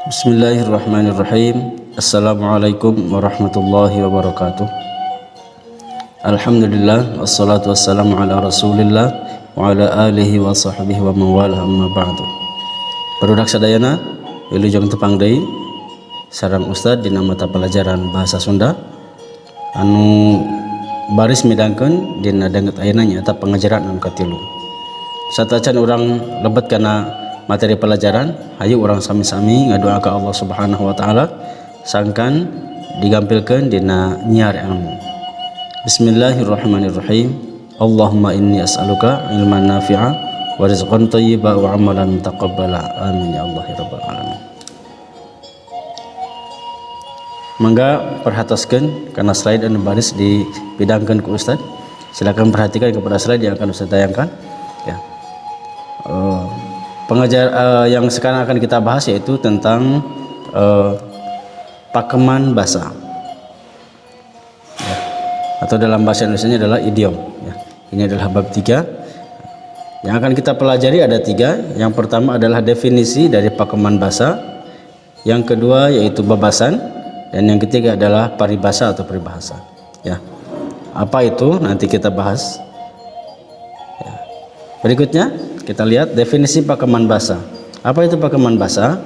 Bismillahirrahmanirrahim. Assalamualaikum warahmatullahi wabarakatuh. Alhamdulillah wassalatu wassalamu ala Rasulillah wa ala alihi wa sahbihi wa mawala amma ba'du. Barudak sadayana wilujeng tepang deui sareng Ustad dina mata pelajaran bahasa Sunda anu baris midangkeun dina danget ayeuna nyaeta pengajaran anu katilu. Satacan urang lebet kana materi pelajaran, hayu orang sami-sami ngadoa ka Allah Subhanahu wa taala sangkan digampilkeun dina nyiar ilmu. Bismillahirrahmanirrahim. Allahumma inni as'aluka ilman nafi'a wa rizqan thayyiban wa amalan taqabbala. Amin ya Allah ya rabbal alamin. Mangga perhatoskeun kana slide anu baris dibidangkeun ku Ustaz. Silakan perhatikan kepada slide yang akan Ustaz tayangkan. Ya. Yang sekarang akan kita bahas yaitu tentang pakeman bahasa, ya. Atau dalam bahasa Indonesia adalah idiom, ya. Ini adalah bab 3. Yang akan kita pelajari ada 3. Yang pertama adalah definisi dari pakeman bahasa, yang kedua yaitu babasan, dan yang ketiga adalah paribasa atau peribahasa, ya. Apa itu nanti kita bahas, ya. Berikutnya kita lihat definisi pakeman bahasa. Apa itu pakeman bahasa?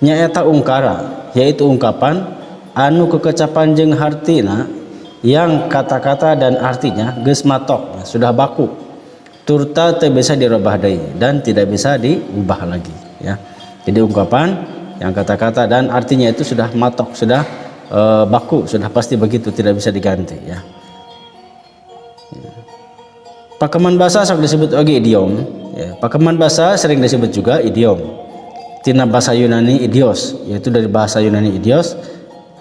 Nyaeta ungkara, yaitu ungkapan anu kekecapan jeung hartina yang kata-kata dan artinya geus matok, sudah baku, turta teu bisa dirubah deui dan tidak bisa diubah lagi, ya. Jadi ungkapan yang kata-kata dan artinya itu sudah matok, sudah baku, sudah pasti begitu, tidak bisa diganti, ya. Pakeman bahasa sok disebut oge idiom, ya. Pakeman bahasa sering disebut juga idiom. Tina bahasa Yunani idios, yaitu dari bahasa Yunani idios,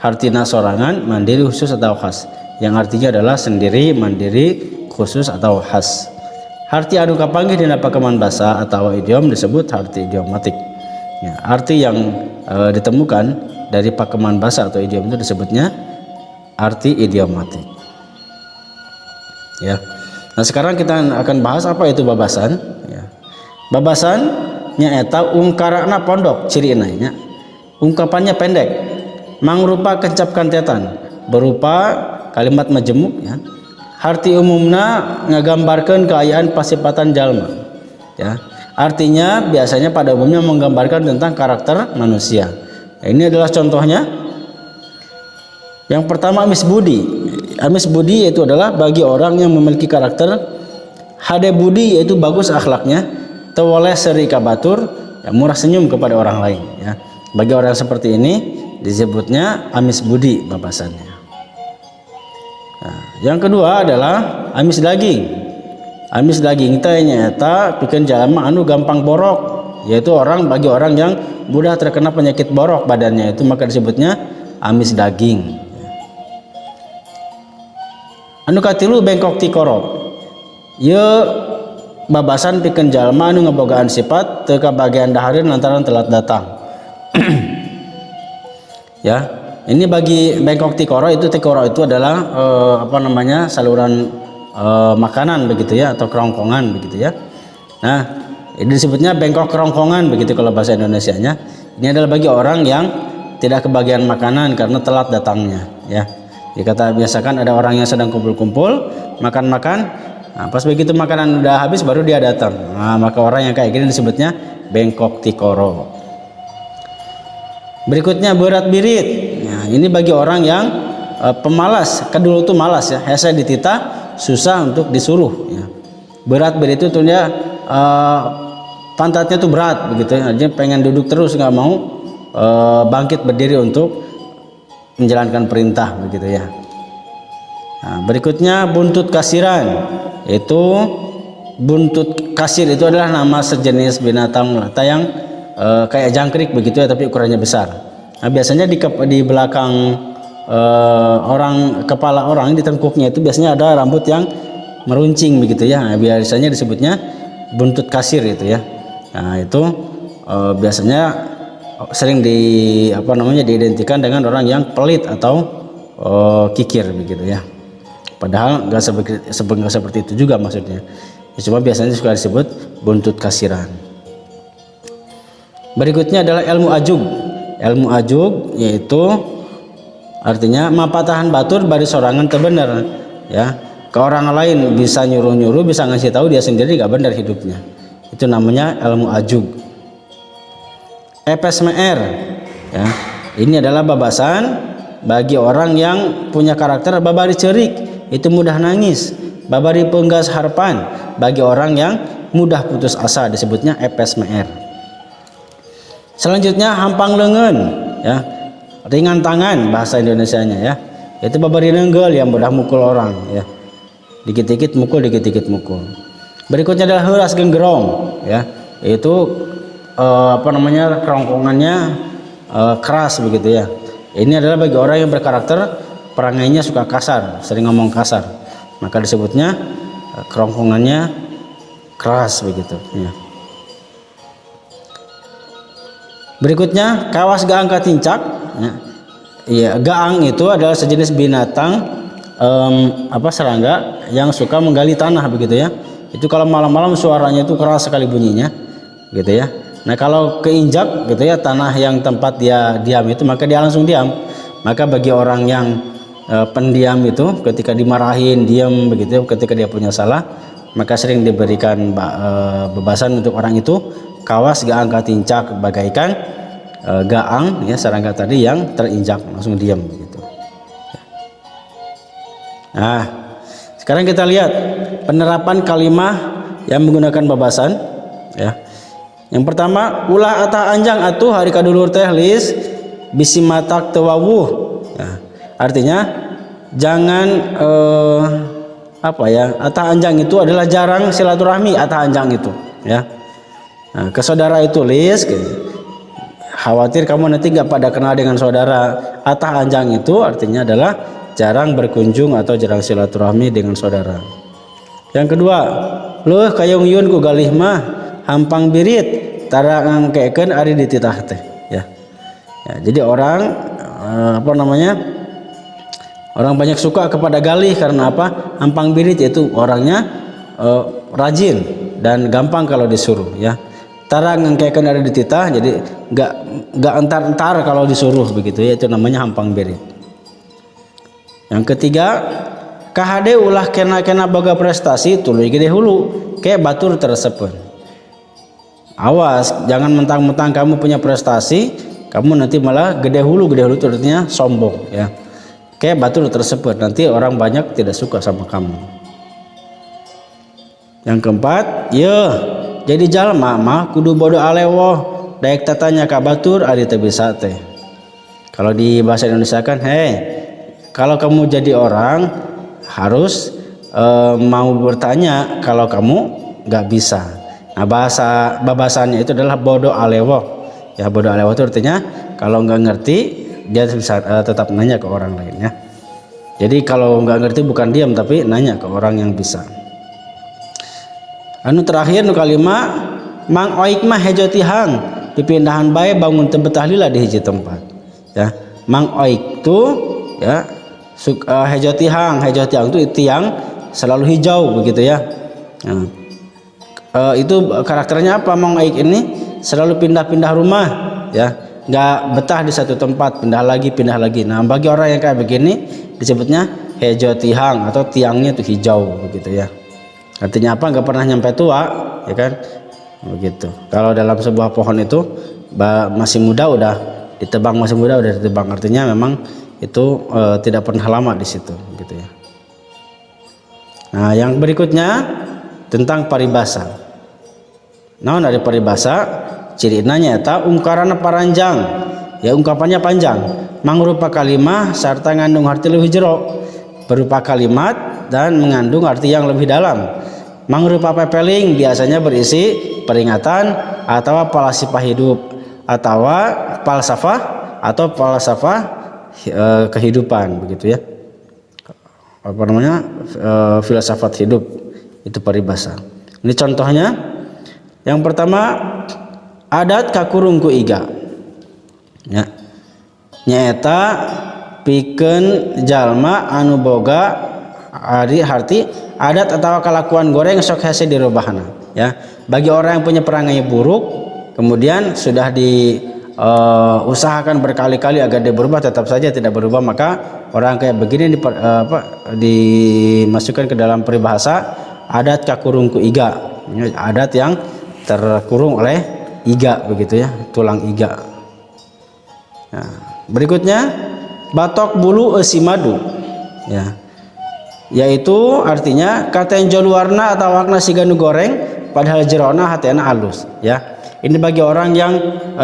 artina sorangan, mandiri, khusus atau khas. Yang artinya adalah sendiri, mandiri, khusus atau khas. Arti anu kapanggih dina pakeman bahasa atau idiom disebut arti idiomatik. Ya, arti yang ditemukan dari pakeman bahasa atau idiom itu disebutnya arti idiomatik. Ya. Nah, sekarang kita akan bahas apa itu babasan, ya. Babasan nyaeta ungkarana pondok, ciri nya ungkapannya pendek, mangrupa kencap kantetan, berupa kalimat majemuk, ya. Arti umumna ngagambarkeun kaayaan pasipatan jalma, ya. Artinya biasanya pada umumnya menggambarkan tentang karakter manusia. Nah, ini adalah contohnya. Yang pertama amis budi. Amis budi yaitu adalah bagi orang yang memiliki karakter hade budi, yaitu bagus akhlaknya, tewoleh seri kabatur, ya, murah senyum kepada orang lain, ya. Bagi orang seperti ini disebutnya amis budi babasannya. Nah, yang kedua adalah amis daging. Amis daging teh nyaeta pikeun jalma anu gampang borok, yaitu bagi orang yang mudah terkena penyakit borok badannya, itu maka disebutnya amis daging. Anu katilu bengkok tikoro, ye babasan pikeun jalma anu ngabogaan sifat teu kabagian dahareun lantaran telat datang. Ya, ini bagi bengkok tikoro itu adalah saluran makanan begitu, ya, atau kerongkongan begitu, ya. Nah, ini disebutnya bengkok kerongkongan begitu kalau bahasa Indonesianya. Ini adalah bagi orang yang tidak kebagian makanan karena telat datangnya, ya. Dikata biasakan ada orang yang sedang kumpul-kumpul makan-makan, nah, pas begitu makanan udah habis baru dia datang. Nah, maka orang yang kayak gini disebutnya bengkok tikoro. Berikutnya berat birit. Nah, ini bagi orang yang pemalas, kedulu tuh malas, ya, hese ditita, susah untuk disuruh, ya. Berat birit itu dia pantatnya tuh berat begitu, ya. Dia pengen duduk terus, nggak mau bangkit berdiri untuk menjalankan perintah begitu, ya. Nah, berikutnya buntut kasiran, yaitu buntut kasir itu adalah nama sejenis binatang melata yang kayak jangkrik begitu, ya, tapi ukurannya besar. Nah, biasanya di belakang kepala orang di tengkuknya itu biasanya ada rambut yang meruncing begitu, ya. Nah, biasanya disebutnya buntut kasir itu, ya. Nah, itu biasanya sering diidentikan dengan orang yang pelit atau kikir begitu, ya. Padahal nggak seperti itu juga maksudnya. Ya, cuma biasanya suka disebut buntut kasiran. Berikutnya adalah ilmu ajub. ilmu ajug yaitu artinya mapatahan batur bari sorangan teu bener ya, ke orang lain bisa nyuruh-nyuruh, bisa ngasih tahu, dia sendiri gak benar hidupnya, itu namanya ilmu ajug. Epesmer ya, ini adalah babasan bagi orang yang punya karakter babari cerik, itu mudah nangis. Babari penggas harapan, bagi orang yang mudah putus asa, disebutnya epesmer. Selanjutnya hampang lengan ya, ringan tangan bahasa Indonesianya ya, itu babari nenggel yang mudah mukul orang ya, dikit-dikit mukul, dikit-dikit mukul. Berikutnya adalah heuras genggerong ya, itu kerongkongannya keras begitu ya. Ini adalah bagi orang yang berkarakter perangainya suka kasar, sering ngomong kasar, maka disebutnya kerongkongannya keras begitu ya. Berikutnya kawas gaang katincak ya. Ya, gaang itu adalah sejenis binatang serangga yang suka menggali tanah begitu ya. Itu kalau malam-malam suaranya itu keras sekali bunyinya gitu ya. Nah kalau keinjak gitu ya, tanah yang tempat dia diam itu, maka dia langsung diam. Maka bagi orang yang pendiam itu, ketika dimarahin diam begitu, ketika dia punya salah, maka sering diberikan bebasan untuk orang itu kawas gaang katincak, bagaikan gaang ya, serangga tadi yang terinjak langsung diam begitu. Nah sekarang kita lihat penerapan kalimah yang menggunakan babasan ya. Yang pertama, ulah atah anjang atuh hari kadulur teh lis bisi matak tewawuh ya. Artinya jangan atah anjang itu adalah jarang silaturahmi, atah anjang itu ya. Nah, ke saudara itu lis khawatir kamu nanti gak pada kenal dengan saudara. Atah anjang itu artinya adalah jarang berkunjung atau jarang silaturahmi dengan saudara. Yang kedua, leuh kayong yun ku galih mah hampang birit tara ngangkekeun ari dititah teh ya. Ya, jadi orang orang banyak suka kepada galih karena apa? Hampang birit yaitu orangnya rajin dan gampang kalau disuruh ya. Tara ngangkekeun ari dititah, jadi enggak entar-entar kalau disuruh begitu ya, itu namanya hampang birit. Yang ketiga, kahade ulah kena boga prestasi tuluy gede hulu ke batur tersebut. Awas, jangan mentang-mentang kamu punya prestasi, kamu nanti malah gede hulu itu artinya sombong ya. Kayak batur tersebut, nanti orang banyak tidak suka sama kamu. Yang keempat, jadi jalma mah kudu bodo alewoh, daek tatanya ka batur ari teu bisa teh. Kalau di bahasa Indonesia kan, kalau kamu jadi orang harus mau bertanya kalau kamu nggak bisa. Nah babasannya itu adalah bodo alewoh ya. Bodo alewoh itu artinya kalau nggak ngerti dia bisa tetap nanya ke orang lain ya. Jadi kalau nggak ngerti bukan diam tapi nanya ke orang yang bisa. Anu terakhir nu kalima mang oik mah hejo tihang dipindahan bae bangun teu betah lila di hiji tempat ya. Mang oik tu ya hejo tihang itu tiang selalu hijau begitu ya. Nah, itu karakternya apa? Mang oik ini selalu pindah-pindah rumah ya, nggak betah di satu tempat, pindah lagi. Nah bagi orang yang kayak begini disebutnya hejo tihang atau tiangnya itu hijau begitu ya. Artinya apa? Nggak pernah nyampe tua ya kan begitu. Kalau dalam sebuah pohon itu masih muda udah ditebang, artinya memang itu tidak pernah lama di situ gitu ya. Nah yang berikutnya tentang paribasa. Nah dari paribasa ciri nanya eta ungkaranna paranjang ya, ungkapannya panjang, mangrupa kalimah sarta ngandung arti lebih jero, berupa kalimat dan mengandung arti yang lebih dalam. Mangrupa pepeling biasanya berisi peringatan atau palasifah hidup atau falsafah kehidupan begitu ya. Filsafat hidup itu paribasa. Ini contohnya. Yang pertama, adat kakurung ku iga ya, nyaeta pikeun jalma anu boga ari harti adat atau kelakuan goreng sok hese dirobahna ya. Bagi orang yang punya perangai buruk kemudian sudah usahakan berkali-kali agar dia berubah, tetap saja tidak berubah, maka orang kayak begini dimasukkan ke dalam peribahasa adat kakurungku iga, adat yang terkurung oleh iga, begitu ya, tulang iga. Nah, berikutnya batok bulu esi madu, ya, yaitu artinya kata yang jol warna atau warna siganu goreng padahal jerona hatena halus, ya. Ini bagi orang yang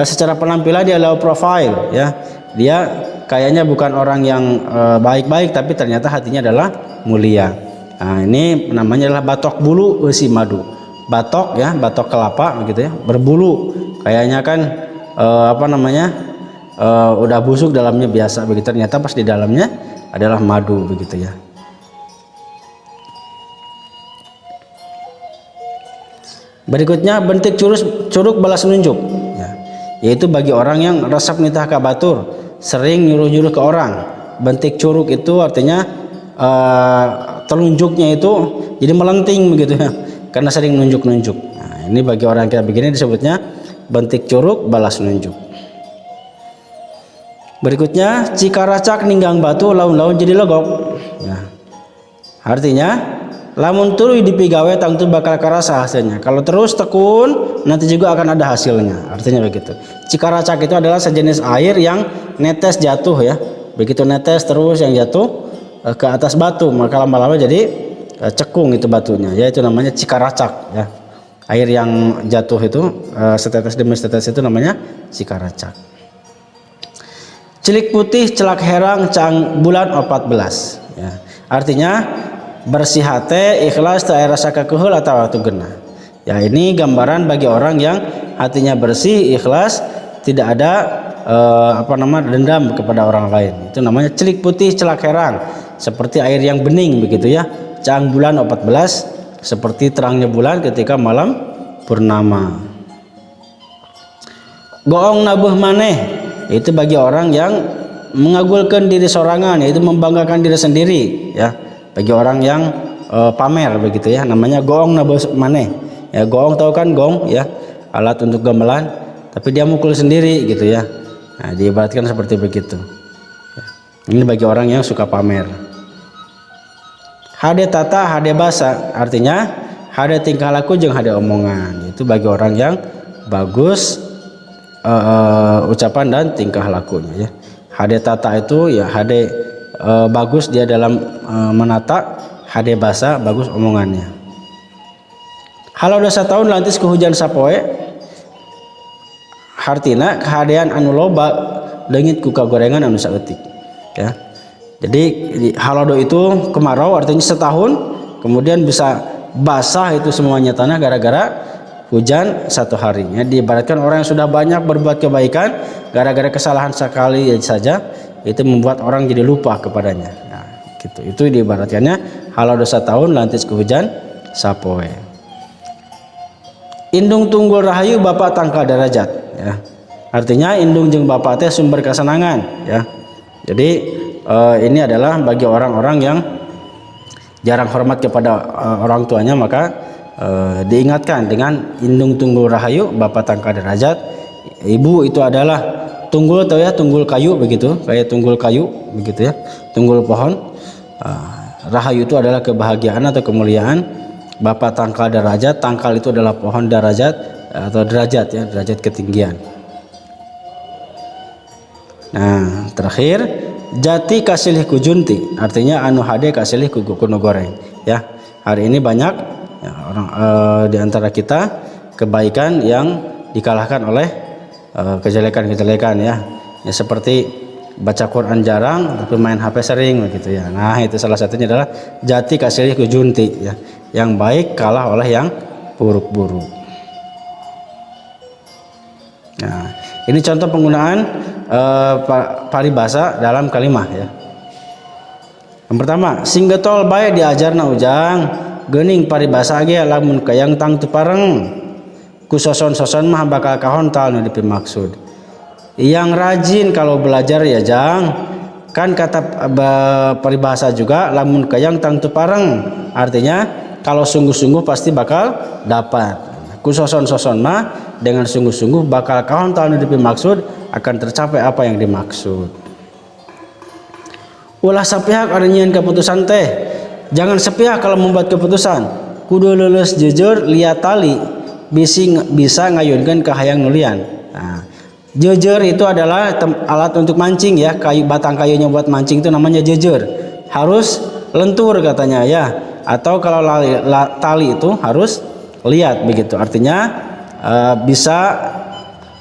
secara penampilan dia low profile, ya, dia kayaknya bukan orang yang baik-baik tapi ternyata hatinya adalah mulia. Nah, ini namanya adalah batok bulu esi madu. Batok, ya, batok kelapa begitu ya, berbulu, kayaknya kan udah busuk dalamnya biasa begitu, ternyata pas di dalamnya adalah madu begitu ya. Berikutnya bentik curug balas nunjuk, ya, yaitu bagi orang yang resep nitah ka batur, sering nyuruh-nyuruh ke orang. Bentik curug itu artinya telunjuknya itu jadi melenting begitu ya, karena sering nunjuk-nunjuk. Nah, ini bagi orang kayak begini disebutnya bentik curug balas nunjuk. Berikutnya cikaracak ninggang batu laun-laun jadi logok, ya, artinya lamun tuluy dipigawe tangtu bakal karasa hasilnya. Kalau terus tekun nanti juga akan ada hasilnya. Artinya begitu. Cikaracak itu adalah sejenis air yang netes jatuh, ya. Begitu netes terus yang jatuh ke atas batu, maka lama-lama jadi cekung itu batunya. Ya, itu namanya cikaracak, ya. Air yang jatuh itu setetes demi setetes itu namanya cikaracak. Cilik putih celak herang cang bulan 14, ya. Artinya bersih hati, ikhlas, tak rasa kekeheul atau waktu gena. Ya, ini gambaran bagi orang yang hatinya bersih, ikhlas, tidak ada dendam kepada orang lain. Itu namanya celik putih celak herang, seperti air yang bening begitu ya. Cang bulan 14, seperti terangnya bulan ketika malam purnama. Goong nabuh maneh, itu bagi orang yang mengagulkan diri sorangan, yaitu membanggakan diri sendiri, ya. Bagi orang yang pamer begitu ya, namanya goong nabuh maneh. Ya, goong tahu kan gong, ya, alat untuk gamelan, tapi dia mukul sendiri gitu ya. Nah, diibaratkan seperti begitu. Ya. Ini bagi orang yang suka pamer. Hade tata hade basa, artinya hade tingkah laku jeung hade omongan. Itu bagi orang yang bagus ucapan dan tingkah lakunya, ya. Hade tata itu ya hade bagus dia dalam menata, hade basa bagus omongannya. Halau dosa tahun lantis ke hujan sapoe, hartina kehadean anu loba leungit ku kagorengan anu saeutik, ya. Jadi halado itu kemarau artinya setahun, kemudian bisa basah itu semuanya tanah gara-gara hujan satu harinya. Diibaratkan orang yang sudah banyak berbuat kebaikan, gara-gara kesalahan sekali saja itu membuat orang jadi lupa kepadanya. Nah, gitu. Itu diibaratkannya halau dosa tahun lantis ke hujan sapoe. Indung tunggul rahayu bapak tangkal derajat, ya. Artinya indung jeung bapak teh sumber kesenangan, ya. Jadi ini adalah bagi orang-orang yang jarang hormat kepada orang tuanya, maka diingatkan dengan indung tunggul rahayu bapak tangkal derajat. Ibu itu adalah tunggul, atau ya tunggul kayu begitu, kayak tunggul kayu begitu ya, tunggul pohon. Rahayu itu adalah kebahagiaan atau kemuliaan. Bapak tangkal derajat, tangkal itu adalah pohon derajat atau derajat, ya, derajat ketinggian. Nah, terakhir jati kasilih kujunti, artinya anu hade kasilih kuno goreng, ya. Hari ini banyak ya, orang di antara kita kebaikan yang dikalahkan oleh kejelekan-kejelekan, ya. Ya, seperti baca Quran jarang tapi main HP sering begitu ya. Nah, itu salah satunya adalah jati kasilih kujunti, ya. Yang baik kalah oleh yang buruk-buruk. Nah, ini contoh penggunaan paribasa dalam kalimah, ya. Yang pertama, singgetol bae diajarna ujang geuning paribasa ge lamun kayang tang teu pareng. Ku soson-soson mah bakal kahontal nu dipimaksud. Yang rajin kalau belajar ya jang, kan kata paribasa juga lamun kayang tang teu pareng, artinya kalau sungguh-sungguh pasti bakal dapat. Ku soson-soson mah dengan sungguh-sungguh bakal kahontal nu dipimaksud akan tercapai apa yang dimaksud. Ulah sapihak ada nyian keputusan teh. Jangan sepihak kalau membuat keputusan. Kudu lulus jujur liat tali bisa ngayunkeun ka hayang nulian. Nah, jujur itu adalah alat untuk mancing ya, batang kayunya buat mancing itu namanya jujur. Harus lentur katanya ya. Atau kalau tali itu harus lihat begitu. Artinya bisa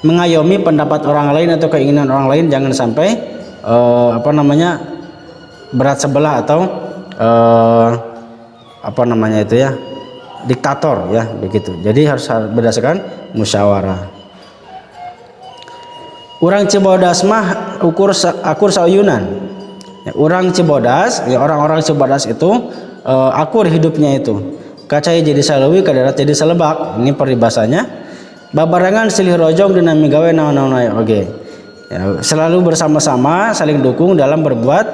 mengayomi pendapat orang lain atau keinginan orang lain, jangan sampai berat sebelah atau diktator ya begitu. Jadi harus berdasarkan musyawarah. Urang Cibodas mah akur sauyunan. Ya, orang Cibodas, ya orang-orang Cibodas itu akur hidupnya itu. Kacai jadi saleuwi, kadarat jadi salebak. Ini peribahasanya. Babarengan silih rojong dina migawe naon-naon oge. Ya, selalu bersama-sama, saling dukung dalam berbuat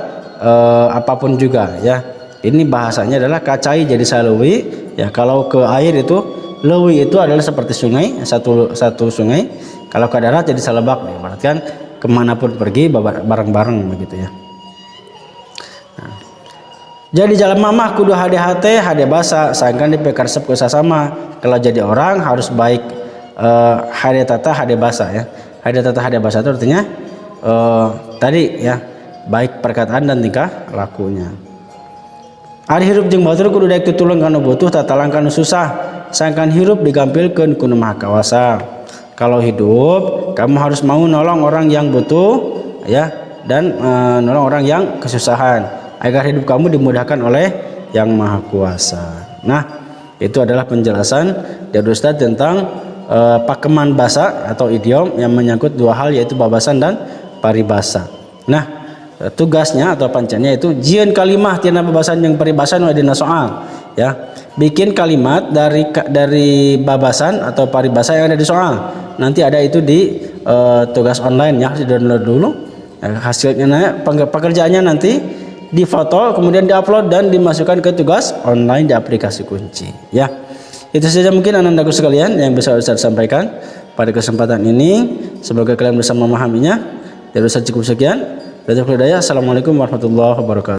apapun juga ya. Ini bahasanya adalah kacai jadi saleuwi. Ya, kalau ke air itu leuwi itu adalah seperti sungai, satu sungai. Kalau ke darat jadi salebak, berarti kan kemanapun pergi bareng-bareng begitu ya. Nah, jadi jalan mamah kudu hade-hate hade basa, sangkan dipekarsep ku sasama. Kalau jadi orang harus baik hade tata hade basa ya. Hade tata hade basa itu artinya tadi ya, baik perkataan dan tingkah lakunya. Ari hirup jeung batur kudu daek tutulung kana butuh tatalang kana susah. Sangkan hirup digampilkeun ku nu maha kawasa. Kalau hidup kamu harus mau nolong orang yang butuh ya, dan nolong orang yang kesusahan agar hidup kamu dimudahkan oleh yang maha kuasa. Nah, itu adalah penjelasan dari Ustadz tentang pakeman basa atau idiom yang menyangkut dua hal, yaitu babasan dan paribasa. Nah, tugasnya atau pancannya itu jieun kalimah tina babasan yang paribasan dina soal ya. Bikin kalimat dari babasan atau paribasa yang ada di soal. Nanti ada itu di tugas online ya, di-download dulu. Hasilnya pekerjaannya nanti difoto kemudian diupload dan dimasukkan ke tugas online di aplikasi kunci ya. Itu saja mungkin anandaku sekalian yang bisa Ustaz sampaikan pada kesempatan ini. Semoga kalian bisa memahaminya. Dari Ustaz cukup sekian. Assalamualaikum warahmatullahi wabarakatuh.